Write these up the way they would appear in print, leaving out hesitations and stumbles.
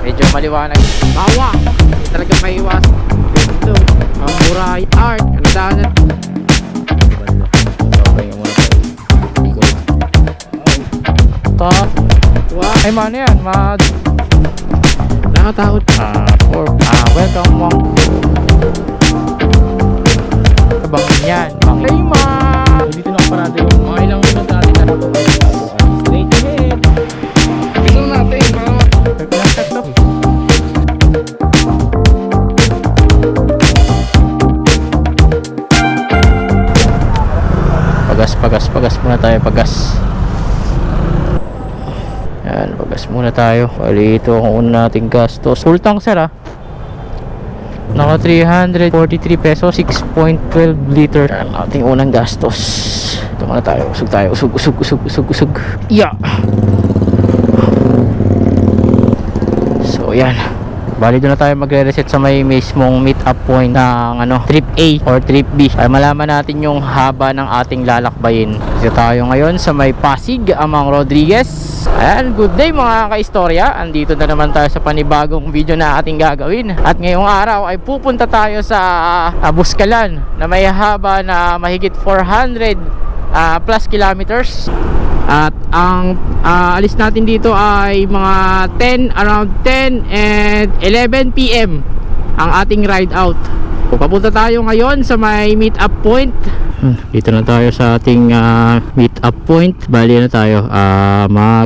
medyo maliwanag. Bawa! Hindi talaga maiwas. Ito, ang Muray Art. Ang daanan. Top. Wow. Ay, mano yan? Nakatakot. Welcome mong kabangin yan. Hey, ma! Dito na pa natin yung mga ilang minutes natin na straight ahead. Gusto natin mga pagas muna tayo, pagas. Yan, pagas muna tayo. Bali, ito ang una nating gastos. Full tank, sir, ah. Naka 343 pesos, 6.12 liter. Yan ang ating unang gastos. Ito muna tayo. Usog tayo. Usog. Yeah. So, yan. Bali, doon na tayo magre-reset sa may mismong meet up point ng trip A or trip B para malaman natin yung haba ng ating lalakbayin. Dito tayo ngayon sa may Pasig, Amang Rodriguez. Ayan, good day mga kaistorya. Andito na naman tayo sa panibagong video na ating gagawin. At ngayong araw ay pupunta tayo sa Buskalan na may haba na mahigit 400 plus kilometers. At ang alis natin dito ay mga around 10 and 11 PM ang ating ride out. Papunta tayo ngayon sa may meet up point. Dito na tayo sa ating meet up point. Bali na tayo.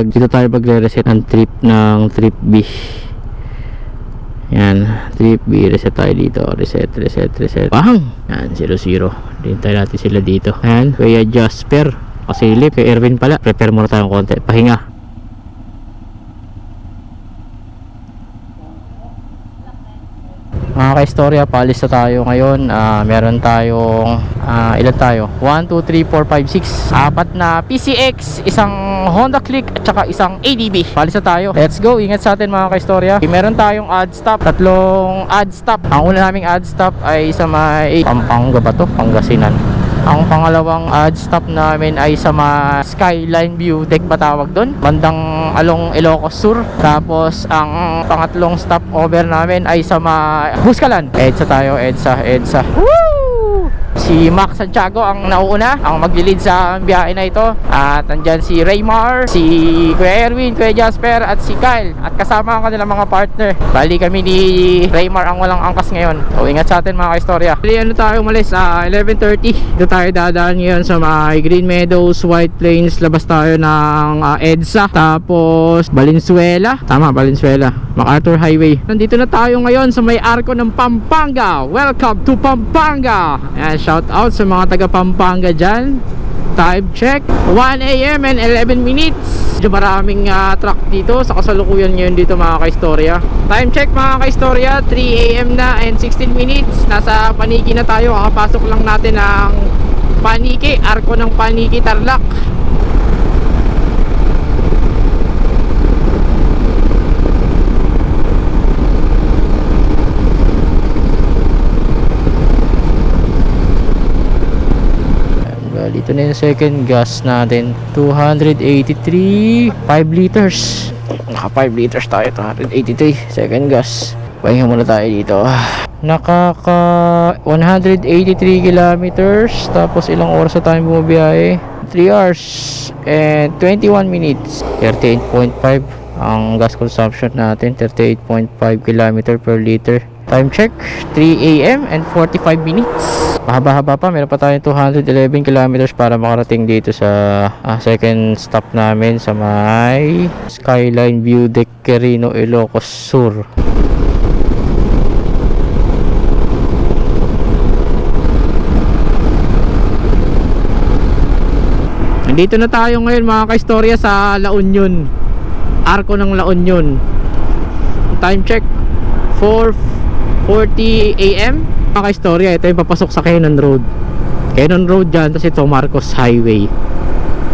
Dito tayo magre-reset ng trip B. Yan, trip B, reset tayo dito. Reset. Bang! Yan, 0-0. Hintay natin sila dito. Yan, Kuya Jasper. Pasilip, kay Erwin pala. Prepare muna tayong konti. Pahinga. Mga ka-istorya, paalis na tayo ngayon. Meron tayong ilan tayo? 1, 2, 3, 4, 5, 6. Apat na PCX, isang Honda Click at saka isang ADB. Paalis na tayo. Let's go. Ingat sa atin mga ka-istorya. Meron tayong odd stop. 3 odd stop. Ang una naming odd stop ay sa may Pampanga ba to? Pangasinan. Ang pangalawang odd stop namin ay sa Skyline View Deck ba tawag doon? Bandang along Ilocos Sur. Tapos ang pangatlong stop over namin ay sa Buskalan. EDSA tayo, EDSA. Woo! Si Mac Santiago ang nauuna, ang maglilid sa biyahe na ito. At nandyan si Raymar, si Kuya Erwin, Kuya Jasper at si Kyle. At kasama ang kanilang mga partner. Bali kami ni Raymar ang walang angkas ngayon. So ingat sa atin mga ka-istorya. Bali tayo umalis 11:30. Dito tayo dadaan ngayon sa may Green Meadows, White Plains. Labas tayo ng EDSA. Tapos Valenzuela. Tama, Valenzuela. MacArthur Highway. Nandito na tayo ngayon sa may arko ng Pampanga. Welcome to Pampanga. Ayan, shout out sa mga taga Pampanga dyan. Time check 1 AM and 11 minutes. Medyo maraming truck dito sa kasalukuyan ngayon dito mga kaistorya. Time check mga kaistorya 3 AM na and 16 minutes. Nasa Paniki na tayo. Kakapasok lang natin ng Paniki, arko ng Paniki, Tarlac. Dito na yung second gas natin, 283 5 liters. Naka 5 liters tayo, 283 second gas. Pahinga muna tayo dito. Nakaka 183 kilometers. Tapos ilang oras na tayo bumabiyahe? 3 hours and 21 minutes. 38.5 ang gas consumption natin, 38.5 kilometer per liter. Time check 3 AM and 45 minutes. Mahaba-haba pa, meron pa tayong 211 kilometers para makarating dito sa second stop namin sa may Skyline View Deck, Quirino, Ilocos Sur. Nandito na tayo ngayon mga kaistorya sa La Union, arko ng La Union. Time check 4:40 AM. Mga kaistorya, ito yung papasok sa Cannon Road. Cannon Road dyan, tapos ito Marcos Highway.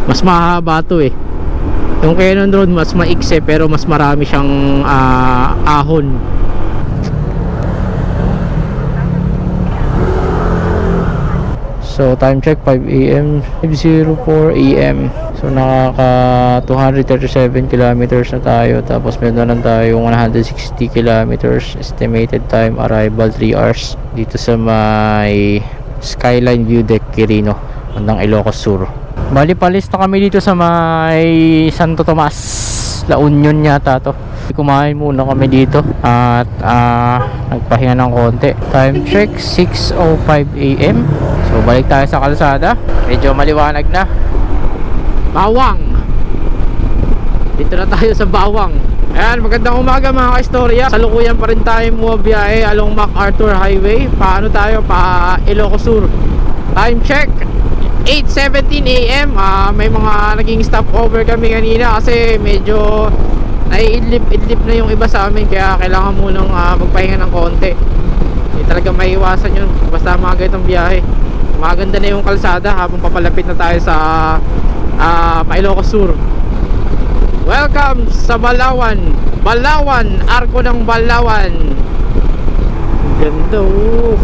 Mas mahaba to eh. Yung Cannon Road mas maikse pero mas marami siyang ahon. So time check 5 AM, 5:04 AM. So nakaka 237 kilometers na tayo. Tapos meron na tayong 160 kilometers. Estimated time arrival 3 hours dito sa may Skyline View Deck Quirino, bandang Ilocos Sur. Bali palis na kami dito sa may Santo Tomas, La Union yata to. Kumain muna kami dito at nagpahinga ng konti. Time check 6:05 AM. So balik tayo sa kalsada. Medyo maliwanag na. Bawang. Dito na tayo sa Bawang. Ayan, magandang umaga mga ka-istorya. Salukuyan pa rin tayo bumabiyahe along MacArthur Highway. Paano tayo? Pa Ilocos Sur. Time check 8:17 AM. May mga naging stopover kami kanina kasi medyo naiidlip-idlip na yung iba sa amin, kaya kailangan munang magpahinga ng konti. Hindi talaga maiiwasan yun basta mga ganitong biyahe. Maganda na yung kalsada habang papalapit na tayo sa Ilocos Sur. Welcome sa Balawan. Balawan, Arko ng Balawan. Ganda oh.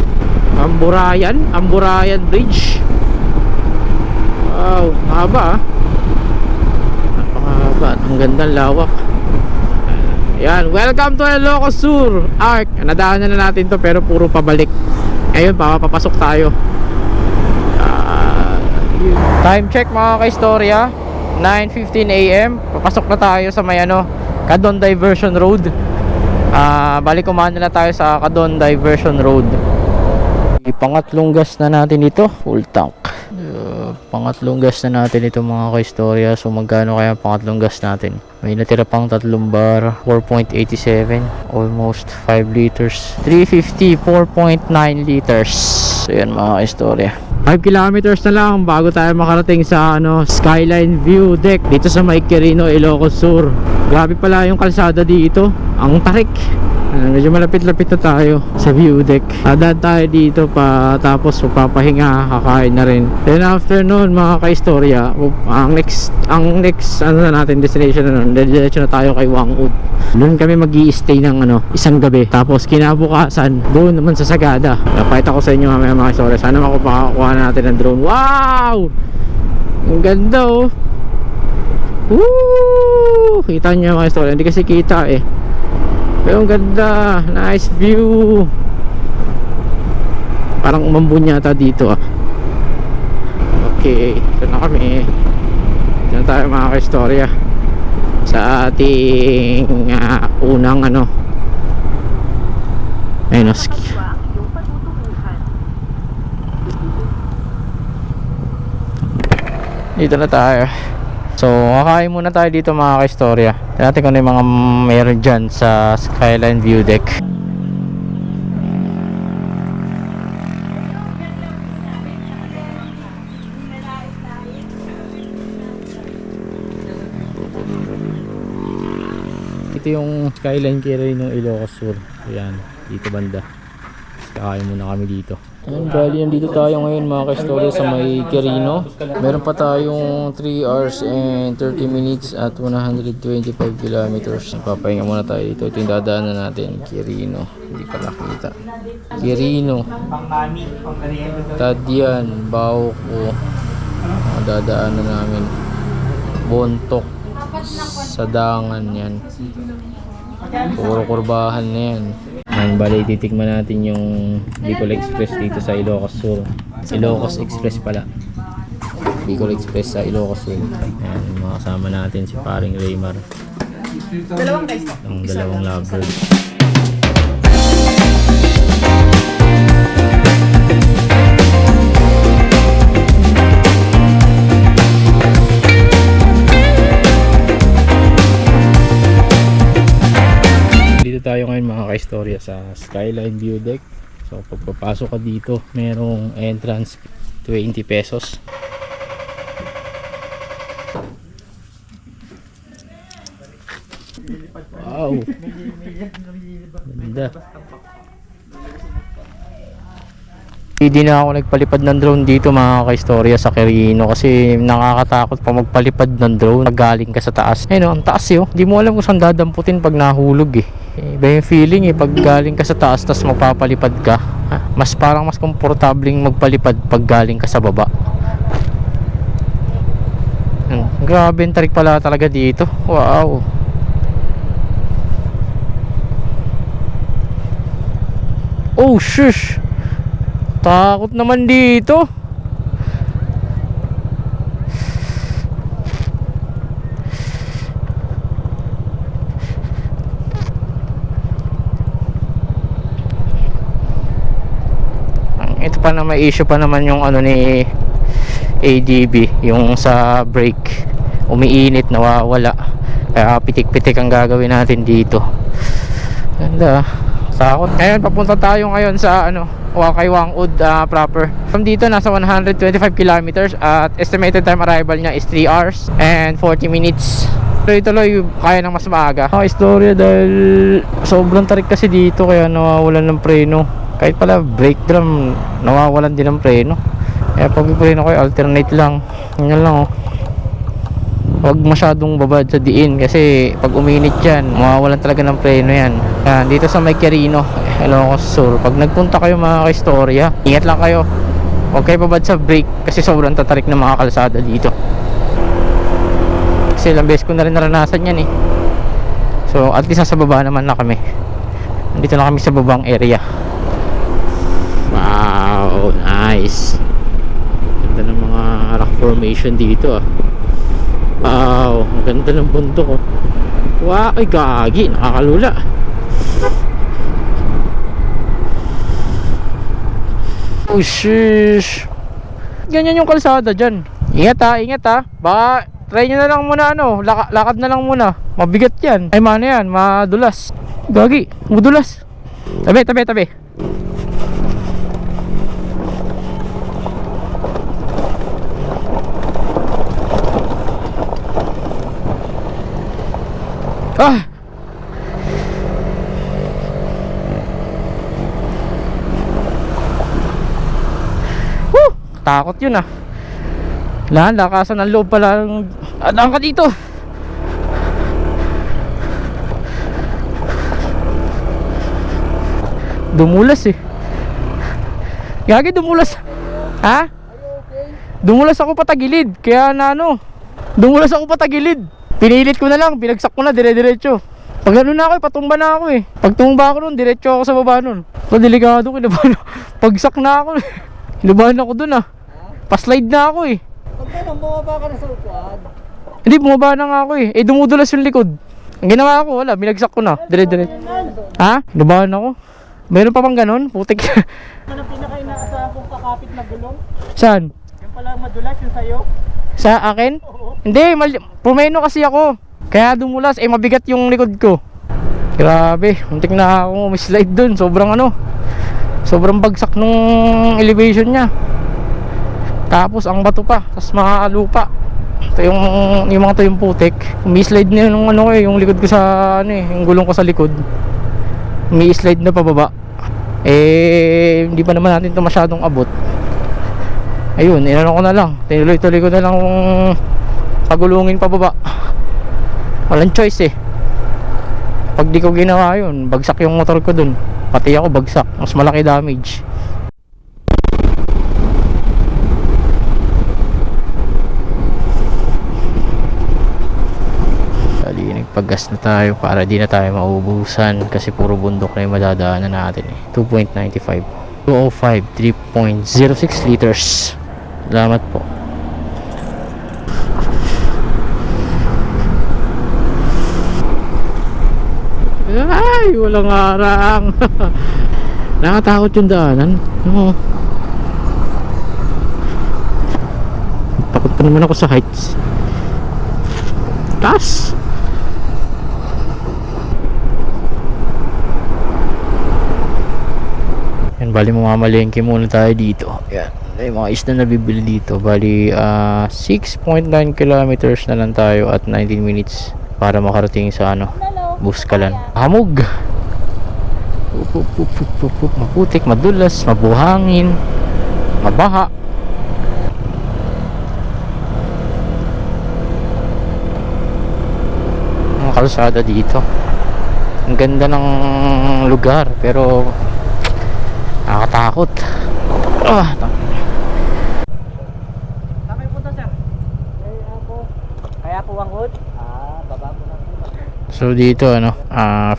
Amburayan Bridge. Wow, mahaba napakahaba. Ang gandang lawak. Yan, welcome to Ilocos Sur Arc. Nadaanan na natin to pero puro pabalik. Ngayon papapasok tayo. Time check mga ka-istorya 9:15 AM. Papasok na tayo sa may Cadon Diversion Road. Balik kumanda na tayo sa Cadon Diversion Road. Pangatlong gas na natin ito, full tank. Pangatlong gas na natin ito mga ka-istorya. So magkano kaya ang pangatlong gas natin? May natira pang 3 bar, 4.87, almost 5 liters. 350, 4.9 liters. So yan mga ka-istorya. 5 kilometers na lang bago tayo makarating sa Skyline View Deck dito sa may Quirino, Ilocos Sur. Grabe pala yung kalsada dito. Ang tarik. Medyo malapit-lapit na tayo sa view deck. Dadaan tayo dito pa, tapos papahinga, kakain na rin. Then after noon mga ka-istorya, ang next na natin destination na nun, diretso na tayo kay Wangud. Doon kami mag-i-stay ng isang gabi. Tapos kinabukasan doon naman sa Sagada. Napakita ko sa inyo mamaya mga ka-istorya. Sana makakuha natin ng drone. Wow! Ang ganda oh. Woo! Kita nyo mga ka-istorya. Hindi kasi kita eh. Pero ang ganda, nice view. Parang umambun yata dito ah. Okay, ito na kami. Ito na tayo mga ka-istorya sa ating unang ayun o, dito na tayo. So kakain muna tayo dito mga ka-istorya. Tignan natin kung ano yung mga meron dyan sa Skyline View Deck. Ito yung Skyline Quirino ng Ilocos Sur. Ayan, dito banda. Kakain muna kami dito. Ayun, bali nandito tayo ngayon mga ka-istorya sa may Quirino. Meron pa tayong 3 hours and 30 minutes at 125 kilometers. Papahinga muna tayo dito. Ito yung dadaanan natin, Quirino. Hindi ka nakita. Quirino, Tadian, Bauco. Dadaanan namin Bontok, Sadangan yan. Puro kurbahan na yan. Bali titikman natin yung Bicol Express dito sa Ilocos Sur. Ilocos Express pala. Bicol Express sa Ilocos Sur. Ayan, mga kasama natin si paring Raymar. Dalawang guys. Ang dalawang lover. Tayo ngayon mga ka-istorya sa Skyline View Deck. So pagpapasok ka dito, merong entrance 20 pesos. Wow, ganda. Hindi na ako nagpalipad ng drone dito mga ka-istorya sa Quirino kasi nakakatakot pa magpalipad ng drone pag galing ka sa taas. Ayun, ang taas yun. Hindi mo alam kung saan dadamputin pag nahulog eh. Iba yung feeling eh, pag galing ka sa taas tas magpapalipad ka. Mas parang mas komportabling magpalipad pag galing ka sa baba. Grabe yung tarik pala talaga dito. Wow. Oh shush, takot naman dito. Ito pa na may issue pa naman yung ano ni ADB, yung sa brake umiinit, nawawala. Kaya pitik-pitik ang gagawin natin dito. Ganda, takot. Ngayon papunta tayo ngayon sa ano, Wakay Wangud proper. From dito nasa 125 kilometers at estimated time arrival niya is 3 hours and 40 minutes. Tuloy-tuloy kaya ng mas maaga. Istorya dahil sobrang tarik kasi dito kaya nawawalan ng preno. Kahit pala brake drum nawawalan din ng preno. Kaya pag preno ko alternate lang. Ganyan lang oh. Huwag masyadong babad sa diin kasi pag uminit yan mawawalan talaga ng preno yan. Yan dito sa May Quirino, Ilocos Sur. Pag nagpunta kayo mga ka-istorya, ingat lang kayo. Huwag kayo babad sa brake kasi sobrang tatarik ng mga kalsada dito. Kasi ilang beses ko na rin naranasan yan eh. So at least nasa baba naman na kami. Nandito na kami sa babang area. Wow, nice. Ganda ng mga rock formation dito ah. Wow, ang ganda ng bundok oh. Wow, ay gagi, nakakalula. Oh shish. Ganyan yung kalsada dyan. Ingat ha, ingat ha. Baka try nyo na lang muna ano, lakad na lang muna. Mabigat yan. Ay mano yan, madulas. Gagi, madulas. Tabi, tabi, tabi. Ah! Woo! Takot yun ah. Lakasan ng loob pala. Adaan ka dito. Dumulas eh. Gagi, dumulas. Ha? Dumulas ako patagilid. Kaya na ano, dumulas ako patagilid. Pinilit ko na lang, pinagsak ko na dire-diretso. Pag ano na ako, patumba na ako eh. Pag tumba ako nun, diretso ako sa baba nun. So delikado, kinabahan. Pagsak na ako. Kinabahan ako dun ah. Paslide na ako eh. Pag ganun, bumaba ka na sa upuan. Hindi, bumaba na nga ako eh. Eh dumudulas yung likod. Ang ginawa ko, wala, binagsak ko na. Dire-diretso. Ha? Kinabahan ako. Meron pa bang ganun? Putik. Ano ang pinaka-inaasahan kong kakapit na gulong? Saan? Yung pala madulas yung sayo. Sa akin? Oo. Hindi, pumeno kasi ako. Kaya dumulas, eh mabigat yung likod ko. Grabe, muntik na ako umislide dun. Sobrang ano, sobrang bagsak nung elevation niya. Tapos ang bato pa, tapos mga lupa. Ito yung mga to yung putik. Umislide na yung ano eh, yung likod ko sa ano eh, yung gulong ko sa likod. Umi-slide na pababa. Eh, hindi pa naman natin ito masyadong abot. Ayun, inano ko na lang. Tinuloy-tuloy ko na lang pagulungin pababa. Walang choice eh. Pag di ko ginawa yun, bagsak yung motor ko dun. Pati ako bagsak. Mas malaki damage. Dali, nagpaggas na tayo para di na tayo maubusan. Kasi puro bundok na yung madadaanan natin eh. 2.95 205 3.06 liters. Salamat po. Ay, walang harang. Nakatakot yung daanan. No. Takot pa naman ako sa heights. Taas. Yan, bali mamamalengke muna tayo dito. Yan. Ay, mga isda na bibili dito. Bali 6.9 kilometers na lang tayo at 19 minutes para makarating sa ano, Buskalan. Hamog. Maputik, madulas, mabuhangin, mabaha. Ang kalsada dito. Ang ganda ng lugar pero nakakatakot. Saan punta, sir? Kaya po ang hood? Baba po lang po. So dito 4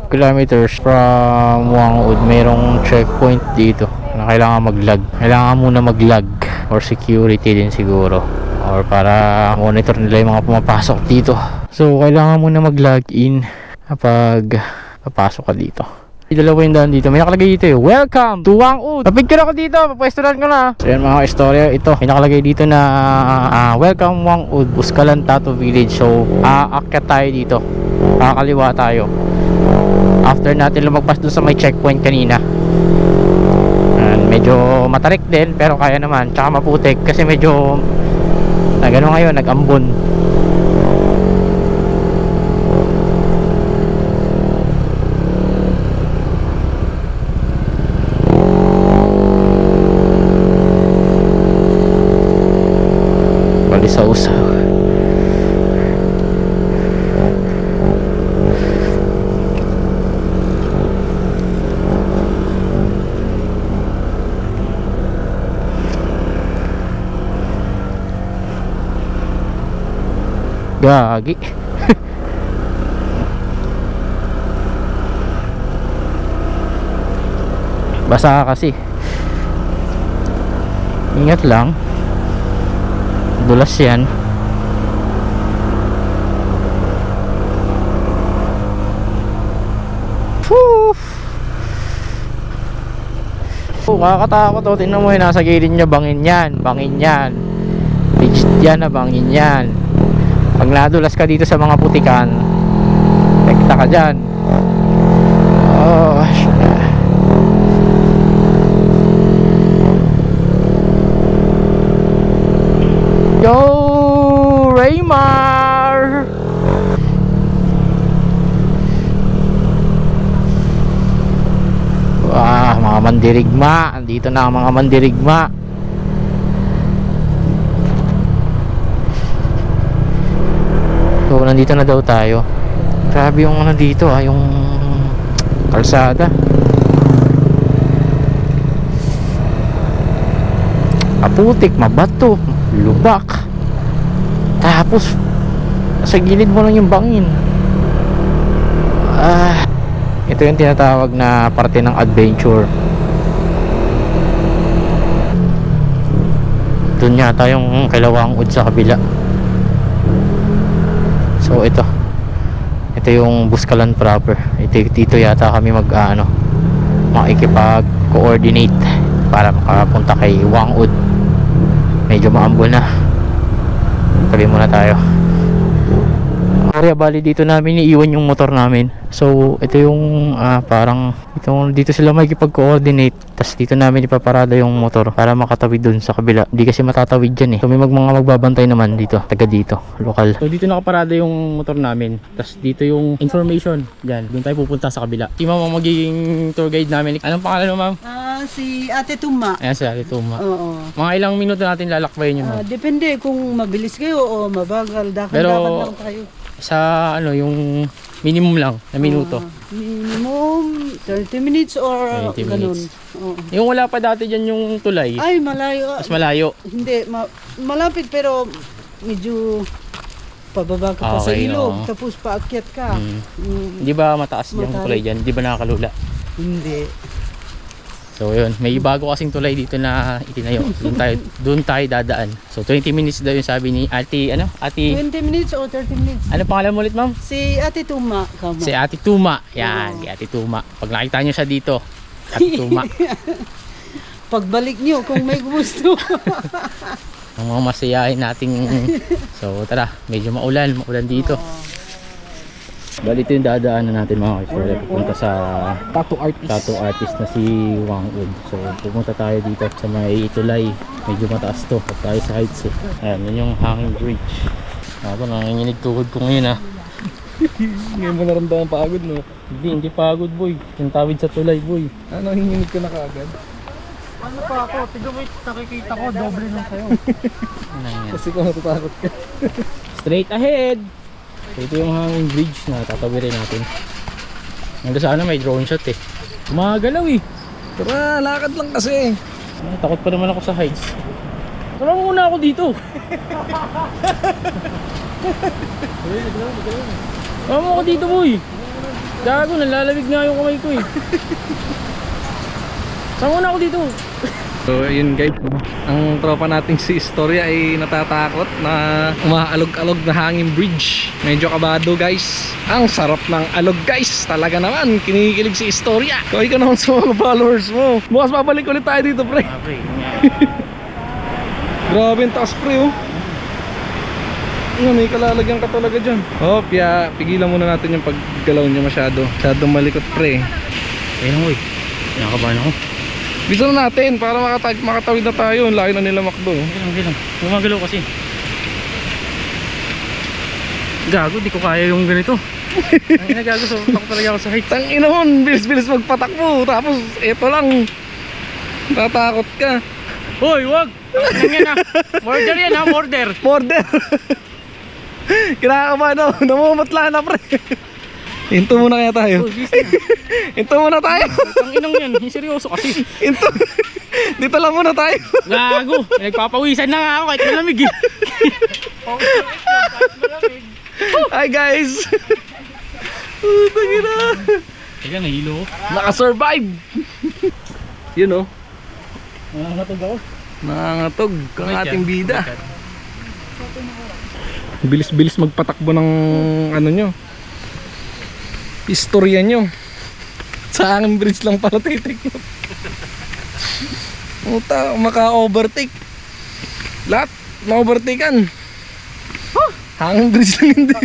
kilometers from Wangud mayroong checkpoint dito na kailangan mag-log. Kailangan muna mag-log or security din siguro or para monitor nila yung mga pumapasok dito. So kailangan muna mag-log in kapag papasok ka dito. Dalawa yung daan dito. May nakalagay dito welcome to Wangud. Papicture ako dito. Papwesturan ko na. So yan mga istorya. Ito. May nakalagay dito na welcome Wangud, Buskalan Tattoo Village. So aakyat tayo dito. Kakaliwa tayo. After natin lumagpas doon sa may checkpoint kanina. Medyo matarik din pero kaya naman. Tsaka maputik kasi medyo nagano ngayon, nag-ambon. Balisaw-saw. Gagi. Basa kasi. Ingat lang. Dulas yan. Whew. Kakatakot to. Tingnan mo yun. Nasa gilid niya. Bangin yan. Bangin yan. Legit yan na bangin yan. Pag nadulas ka dito sa mga putikan, tekta ka dyan. Oh, yo, Raymar! Wah, mga mandirigma. Andito na ang mga mandirigma. So nandito na daw tayo. Grabe yung ano dito yung kalsada. Aputik, mabato, lubak. Tapos sa gilid mo lang yung bangin. Ito yung tinatawag na parte ng adventure. Doon yata yung Kilawang Ud sa kabila. So ito yung Buskalan proper. Dito yata kami makikipag-coordinate para makapunta kay Wangud. Medyo maambon na. Tabi muna tayo. Bali dito namin iiwan yung motor namin. So ito yung parang dito sila makikipag-coordinate. Tapos dito namin ipaparada yung motor para makatawid dun sa kabila. Hindi kasi matatawid dyan So may mga magbabantay naman dito, taga dito, lokal. So dito nakaparada yung motor namin. Tapos dito yung information. Diyan, doon tayo pupunta sa kabila. Si ma'am ang magiging tour guide namin. Anong pangalan mo, ma'am? Si Ate Tuma. Ayan si Ate Tuma. Oo. Mga ilang minuto natin lalakbayin yun, ma'am? Depende kung mabilis kayo o mabagal. Dakan-dakan lang tayo. Sa yung minimum lang na minuto. Minimum 30 minutes or 20 ganun. minutes. Oo. Yung wala pa dati dyan yung tulay. Ay, malayo. Mas malayo. Hindi, malapit pero medyo pababa ka pa sa Okay, ilog. oo. Tapos paakyat ka. Di ba mataas yung Matarik. tulay dyan? Di ba nakakalula? Hindi. So yun, may bago kasing tulay dito na itinayo. Doon tayo dadaan. So 20 minutes daw yung sabi ni Ate, 20 minutes or 30 minutes. ano pangalan mo ulit, ma'am? Si Ate Tuma. Kama. Si Ate Tuma. Yan, Oo. si Ate Tuma. Pag nakita nyo siya dito, Ate Tuma. Pagbalik nyo kung may gusto. Ang mga masayahin nating. So tara, medyo maulan dito. Bali ito yung dadaanan natin mga kaibigan. Pupunta sa tattoo artist na si Wangud. So pupunta tayo dito sa may tulay. Medyo mataas to. At tayo sa heights Ayan, yun yung hanging bridge. Ako nanginginig tuhod ko ngayon Ngayon mo naramdaman pagod, no? Hindi pagod boy. Yung tawid sa tulay boy. Ano, hinginig ka na kaagad? Ano pa ako? Tignan mo, nakikita ko, doble lang sa'yo. Kasi kung natatakot ka. Straight ahead. So ito yung hanging bridge na tatawirin natin. Hanggang sana may drone shot eh. Gumagalaw eh. Tara, lakad lang kasi. Takot pa naman ako sa heights. Tara muna ako dito. Tara mo ako dito boy. Gago, nalalamig nga yung kamay ko eh. Tara muna ako dito. So yun guys, ang tropa nating si Istorya ay natatakot na umaalog-alog na hanging bridge. Medyo kabado guys. Ang sarap ng alog guys. Talaga naman, kinikilig si Istorya. Kaya ka naman sa mga followers mo. Bukas babalik ulit tayo dito pre. Grabe yung taas pre oh. Ano, may kalalagyan ka talaga dyan. Oh, Pia, pigilan muna natin yung paggalaw niya masyado. Masyadong malikot pre. Ayun boy, nakakabahan ako. Bisa na natin para makatawid na tayo. Ang laki na nila makdo. Gilang. Gumagalaw kasi. Gago, di ko kaya yung ganito. Ang inagago, so takot talaga ako sa height. Tang ina mo, bilis-bilis magpatakbo. Tapos eto lang. Tatakot ka. Hoy, wag! Ano yan ha? Murder yan ha, murder! Border. Kinakabahan ako. Namumutla na pre. Hinto muna kaya tayo. Oh, busy na. Hinto muna tayo. Ang inang yan, yung seryoso kasi. Hinto. Dito lang muna tayo. Gago, nagpapawisan na nga ako kahit malamig eh. Hi guys. Tangina. Teka, nahilo ko. Nakasurvive. Yun oh. Nangangatog ako. Nangangatog ang ating bida. Bilis-bilis magpatakbo ng ano nyo. Istorya nyo. Sa hanging bridge lang pala titik mo. Puta, maka-overtake. Lahat, ma-overtakean. Hanging bridge lang hindi.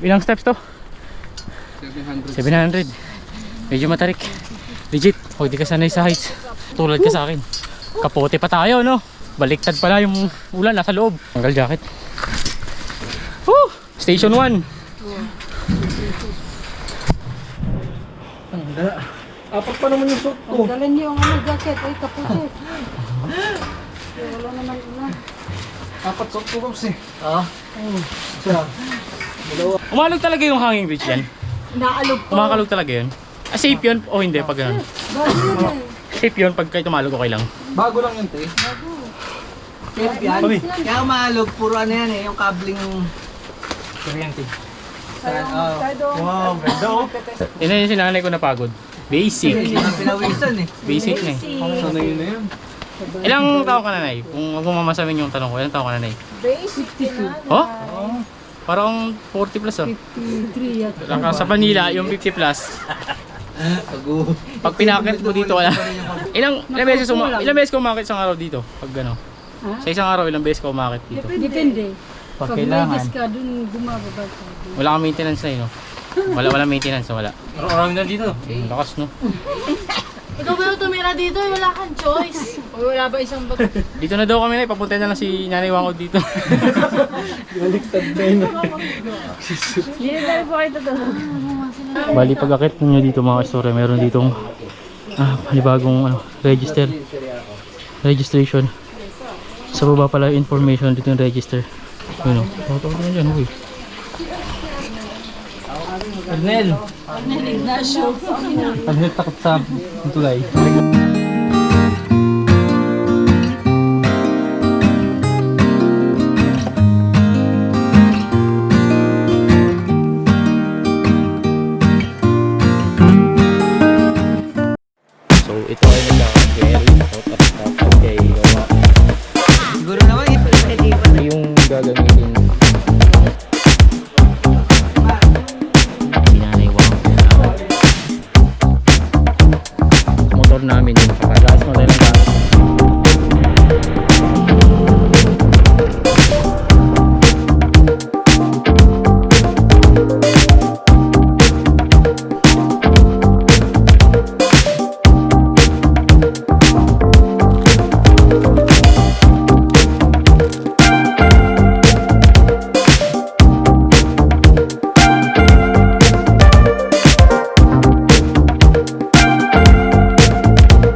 Ilang steps to? 700. Medyo matarik. Legit, huwag di ka sanay sa heights. Tulad ka sa akin. Kapote pa tayo no? Baliktad pala yung ulan nasa loob. Tanggal jacket. Woo! Station 1. Apat pa naman yung suit ko. Dalan niyo yung jacket, ay kaputi. Wala naman na. Apat suit ko boss eh. Umalog talaga yung hanging bridge yan. Naalog po. Kumakalog talaga yun. Ah, safe yun o hindi pag ganun? Safe yun pag kayo tumalog okay lang. Bago lang yun te. Yan. Kaya umalog, puro ano yan eh, yung cabling yung... Kuryente. Wow, ganda oh. Yun yung sinanay ko napagod. Basic. Hindi na pinawisan eh. Basic na eh. Sana yun na yun. Ilang taon ka na, Nay? Kung mamasamin yung tanong ko, ilang taon ka na, Nay? Basic Oh? Parang 40 plus oh. 53 yata. Sa Manila, yung 50 plus. Pag pinakit mo dito, wala. Ilang beses ko umakit isang araw dito? Pag gano? Sa isang araw, ilang beses ko umakit dito? Depende. Pag Pag kailangan. may ka, dun bumababa ka. Wala kang maintenance na no? Wala maintenance, wala. Marami na dito. Lakas no? Ikaw ba tumira dito? Wala kang choice. O wala ba isang bato? Dito na daw kami na, papunta na lang si Nanay Wangod dito. Baliktad na yun. Hindi na po kayo totoo. Bali pag-akit nyo dito mga istorya, meron ditong panibagong registration. Sa baba pala yung information dito yung register. Yun o, tawag na dyan, huy. Arnel! Arnel Ignacio. Arnel takot sa tulay. So ito ay nagkakagay tapos kay Siguro naman yung gagamitin sinanay Wang motor namin yung